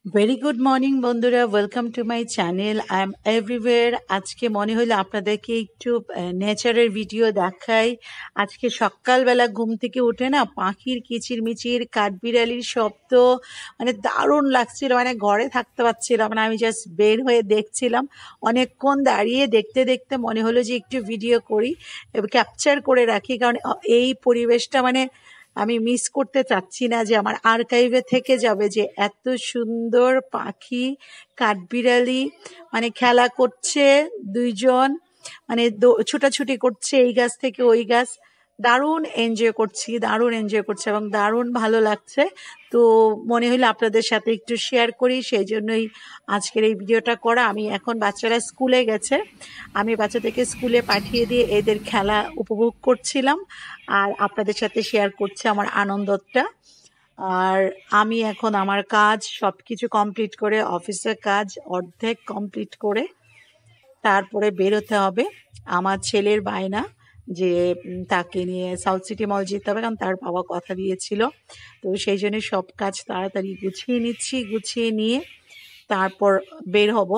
Very good morning বন্ধুরা, welcome to my channel. I am এভরিওয়ের। আজকে মনে হলো আপনাদেরকে একটু নেচারের ভিডিও দেখাই। আজকে সকালবেলা ঘুম থেকে উঠে না পাখির কিচিরমিচির, কাঠবিড়ালির শব্দ মানে দারুণ লাগছিল। মানে ঘরে থাকতে পারছিলাম না, আমি জাস্ট বের হয়ে দেখছিলাম। অনেকক্ষণ দাঁড়িয়ে দেখতে দেখতে মনে হলো যে একটু ভিডিও করি, ক্যাপচার করে রাখি, কারণ এই পরিবেশটা মানে আমি মিস করতে চাচ্ছি না, যে আমার আর্কাইভে থেকে যাবে যে এত সুন্দর পাখি, কাঠবিড়ালি মানে খেলা করছে দুইজন, মানে ছোটাছুটি করছে এই গাছ থেকে ওই গাছ। দারুণ এনজয় করছি, দারুণ এনজয় করছি এবং দারুণ ভালো লাগছে। তো মনে হলো আপনাদের সাথে একটু শেয়ার করি, সেই জন্যই আজকের এই ভিডিওটা করা। আমি এখন বাচ্চারা স্কুলে গেছে, আমি বাচ্চাদেরকে স্কুলে পাঠিয়ে দিয়ে এদের খেলা উপভোগ করছিলাম আর আপনাদের সাথে শেয়ার করছি আমার আনন্দটা। আর আমি এখন আমার কাজ সব কিছু কমপ্লিট করে, অফিসের কাজ অর্ধেক কমপ্লিট করে তারপরে বেরোতে হবে। আমার ছেলের বায়না যে তাকে নিয়ে সাউথ সিটি মল যেতে হবে, কারণ তার বাবা কথা দিয়েছিল। তো সেই জন্য সব কাজ তাড়াতাড়ি গুছিয়ে নিচ্ছি, গুছিয়ে নিয়ে তারপর বের হব।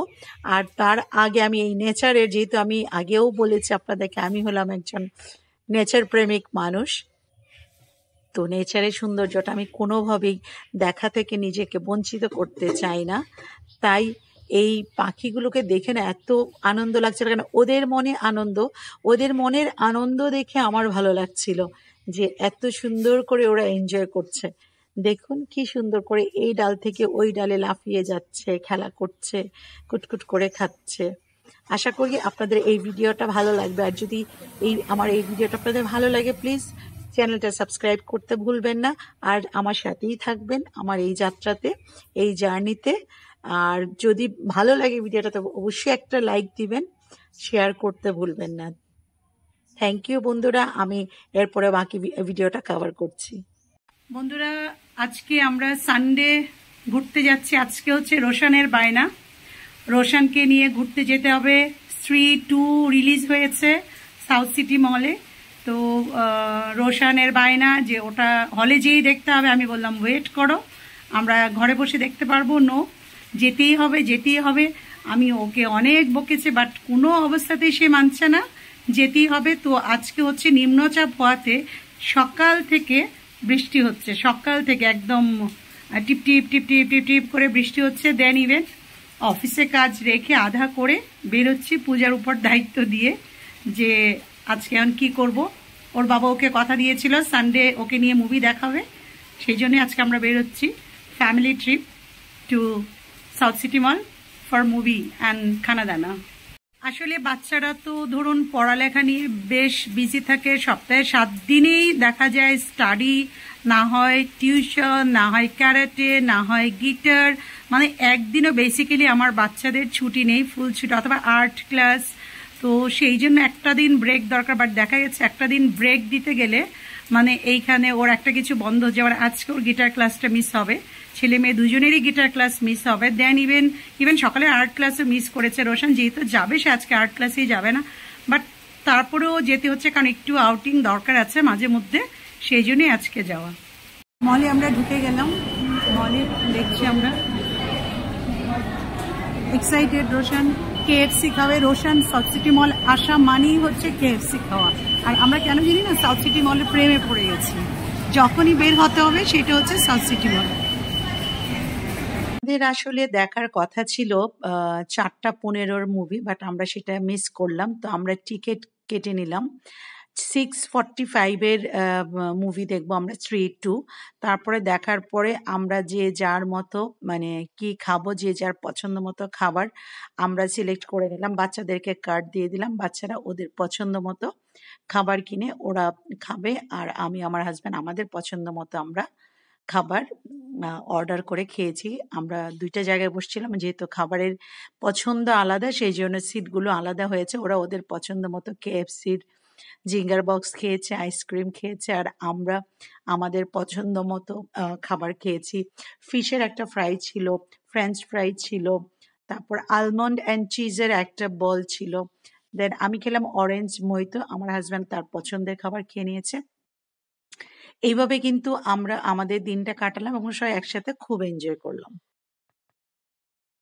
আর তার আগে আমি এই নেচারের, যেহেতু আমি আগেও বলেছি আপনাদেরকে আমি হলাম একজন নেচার প্রেমিক মানুষ, তো নেচারের সৌন্দর্যটা আমি কোনোভাবেই দেখা থেকে নিজেকে বঞ্চিত করতে চাই না। তাই এই পাখিগুলোকে দেখে না এত আনন্দ লাগছিল, কেন ওদের মনে আনন্দ, ওদের মনের আনন্দ দেখে আমার ভালো লাগছিল যে এত সুন্দর করে ওরা এনজয় করছে। দেখুন কি সুন্দর করে এই ডাল থেকে ওই ডালে লাফিয়ে যাচ্ছে, খেলা করছে, কুটকুট করে খাচ্ছে। আশা করি আপনাদের এই ভিডিওটা ভালো লাগবে। আর যদি আমার এই ভিডিওটা আপনাদের ভালো লাগে, প্লিজ চ্যানেলটা সাবস্ক্রাইব করতে ভুলবেন না। আর আমার সাথেই থাকবেন আমার এই যাত্রাতে, এই জার্নিতে। আর যদি ভালো লাগে ভিডিওটা তো অবশ্যই একটা লাইক দিবেন, শেয়ার করতে ভুলবেন না। থ্যাংক ইউ বন্ধুরা, আমি এরপরে বাকি ভিডিওটা কভার করছি। বন্ধুরা, আজকে আমরা সানডে ঘুরতে যাচ্ছি। আজকে হচ্ছে রোশানের বায়না, রোশানকে নিয়ে ঘুরতে যেতে হবে। স্ত্রী 2 রিলিজ হয়েছে সাউথ সিটি মলে। তো রোশানের বায়না যে ওটা হলে যেয়েই দেখতে হবে। আমি বললাম ওয়েট করো, আমরা ঘরে বসে দেখতে পারবো। নো, যেতেই হবে, যেতেই হবে। আমি ওকে অনেক বকেছে, বাট কোনো অবস্থাতেই সে মানছে না, যেতেই হবে। তো আজকে হচ্ছে নিম্নচাপ হওয়াতে সকাল থেকে বৃষ্টি হচ্ছে, সকাল থেকে একদম টিপ টিপ টিপ টিপ টিপ টিপ করে বৃষ্টি হচ্ছে। দেন ইভেন অফিসে কাজ রেখে আধা করে বেরোচ্ছি পূজার উপর দায়িত্ব দিয়ে, যে আজকে এখন কি করব। ওর বাবা ওকে কথা দিয়েছিল সানডে ওকে নিয়ে মুভি দেখাবে, সেই জন্য আজকে আমরা বেরোচ্ছি family trip to South City mall for movie and খানাদানা। আসলে বাচ্চারা তো ধরুন পড়ালেখা নিয়ে বেশ বিজি থাকে। সপ্তাহে 7 দিনেই দেখা যায় স্টাডি, না হয় টিউশন, না হয় ক্যারাটে, না হয় গিটার। মানে একদিনও বেসিক্যালি আমার বাচ্চাদের ছুটি নেই, ফুল ছুটি, অথবা আর্ট ক্লাস। তো সেই জন্য একটা দিন ব্রেক দরকার। বাট দেখা গেছে একটা দিন ব্রেক দিতে গেলে মানে এইখানে ওর একটা কিছু বন্ধ, যেমন আজকে ওর গিটার ক্লাসটা মিস হবে, ছেলে মেয়ে দুজনেরই গিটার ক্লাস মিস হবে। দেন ইভেন সকালে আর্ট ক্লাসও মিস করেছে। রোশন যেহেতু যাবে, সে আজকে আর্ট ক্লাসেই যাবে না, বাট তারপরেও যেতে হচ্ছে, কারণ একটু আউটিং দরকার আছে মাঝে মধ্যে, সেই জন্যই আজকে যাওয়া। মলে আমরা ঢুকে গেলাম, মলে দেখছি আমরা এক্সাইটেড। রোশন KFC খাবে। রোশন সাউথ সিটি মল আসা মানেই হচ্ছে KFC খাওয়া। আর আমরা কেন জানি না সাউথ সিটি মলে প্রেমে পড়ে গেছি। যখনই বের হতে হবে সেটা হচ্ছে সাউথ সিটি মল। আমাদের আসলে দেখার কথা ছিল 4:15 মুভি, বাট আমরা সেটা মিস করলাম। তো আমরা টিকিট কেটে নিলাম 6:45 মুভি দেখবো আমরা, স্ত্রী 2। তারপরে দেখার পরে আমরা যে যার মতো মানে কি খাবো, যে যার পছন্দ মতো খাবার আমরা সিলেক্ট করে নিলাম। বাচ্চাদেরকে কার্ড দিয়ে দিলাম, বাচ্চারা ওদের পছন্দ মতো খাবার কিনে ওরা খাবে। আর আমি আমার হাজব্যান্ড আমাদের পছন্দ মতো আমরা খাবার অর্ডার করে খেয়েছি। আমরা 2টা জায়গায় বসছিলাম, যেহেতু খাবারের পছন্দ আলাদা সেই জন্য সিটগুলো আলাদা হয়েছে। ওরা ওদের পছন্দ মতো KFCর জিঙ্গার বক্স খেয়েছে, আইসক্রিম খেয়েছে, আর আমরা আমাদের পছন্দ মতো খাবার খেয়েছি। ফিশের একটা ফ্রাই ছিল, ফ্রেঞ্চ ফ্রাই ছিল, তারপর আলমন্ড অ্যান্ড চিজের একটা বল ছিল। দেন আমি খেলাম অরেঞ্জ মইতো, আমার হাজব্যান্ড তার পছন্দের খাবার খেয়ে নিয়েছে। এইভাবে কিন্তু আমরা আমাদের দিনটা কাটালাম এবং সবাই একসাথে খুব এনজয় করলাম।